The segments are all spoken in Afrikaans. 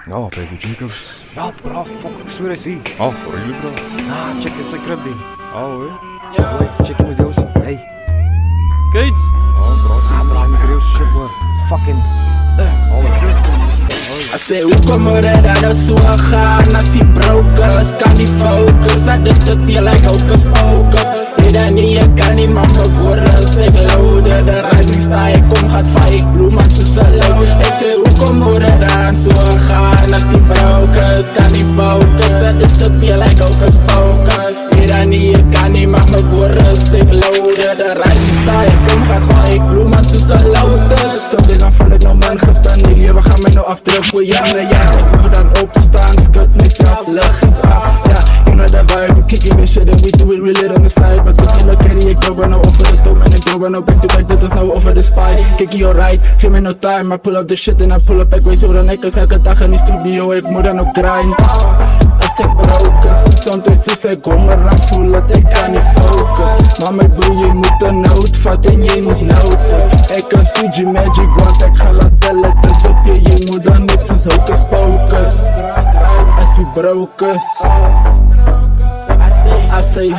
Ja, baby Jacobs. Ja, bra, fuck, ik zweer eens hier. Ja, really bro. Ah, check eens, ik heb die. Ja, hoor. Wait, check met Joost. Hey. Kids! Ja, bra, sis. Ah, bra, met Joost, shit, man. Fucking. Alle kut. I say, hoe kommer det där att så stjärna si brokers? Kan ni focus? Att det sitter like hocus pocus. Det där nya kan ni mamma våra segloader. Det rising style kom gaat fight bloemen tussen low. Ik say, hoe kommer det där att så stjärna si brokers? Kan ni focus? Att det sitter like hocus pocus. Det där nya kan ni mamma våra segloader. Det rising style kom gaat fight bloemen tussen loaders. Zo dit dan van het nou man gespannen. We gaan met nou afdruk voor jaren. Ja, ik moet dan opstaan, skut mezelf, lach eens af. Ja, you know that vibe, we kicking this shit and we do it real on the side. Maar tot je carry, ik doe nou over de top en ik doe nou back to back, dit is nou over de spy. Kickie alright, geef me no time, I pull up the shit and I pull up back, wees hoe dan ik als elke dag in die studio, ik moet dan ook grind. Als ik broken, sometimes is ik honger en voel dat ik kan niet focus. Maar mijn broer, je moet een noot vatten en je moet notice. Ik kan CG Magic, want ik ga laten tellen, dus op je moet dan niet eens hocus pocus. Als je broken is, I say,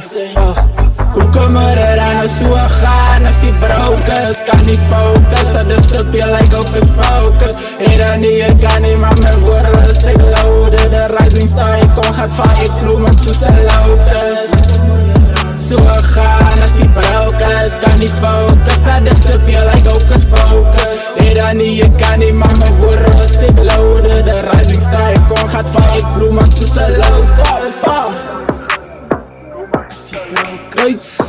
hoe kommer det där att så stjärna si brokers? Kan ni focus? Att det sitter like hocus pocus. Redan nya kan ni mamma våra segloader. Det rising star kom gaat fight bloemen tussen lotus. Så stjärna si brokers. Kan ni focus? Att det sitter like hocus pocus. Redan nya kan ni mamma våra segloader. Det rising star kom gaat fight bloemen tussen lotus. Guys.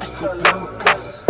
I see focus.